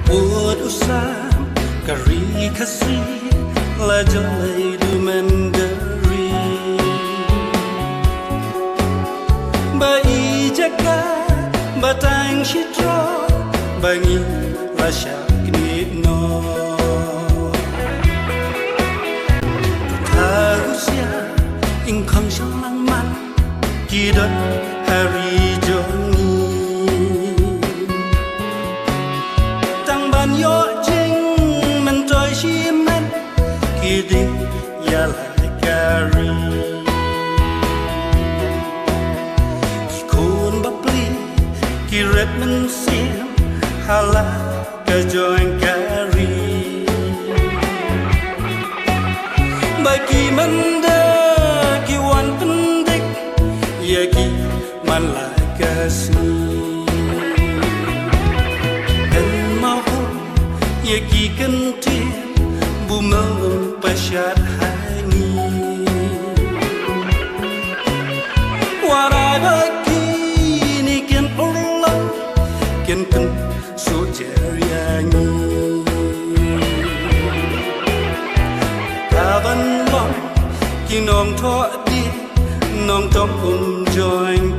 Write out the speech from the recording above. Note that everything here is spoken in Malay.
Buat usam kari kasih lajalai du menderi Bai jaga batang shitro bangi rasya kini no Harusnya ingkang sang man kidat hari joni Tang ban yo jing mentoy shimen kidi yalai kari Kikun bapli kiret mensim hala kejoing kari Bagi menda kiwan pendik Yaki manlai kasih Dan mahu Yaki kentir Bumeng pasyat hangi Warai bagi ni ken ulang Ken pen sujar yangi Taban long Ki nong thọ đi nong trong join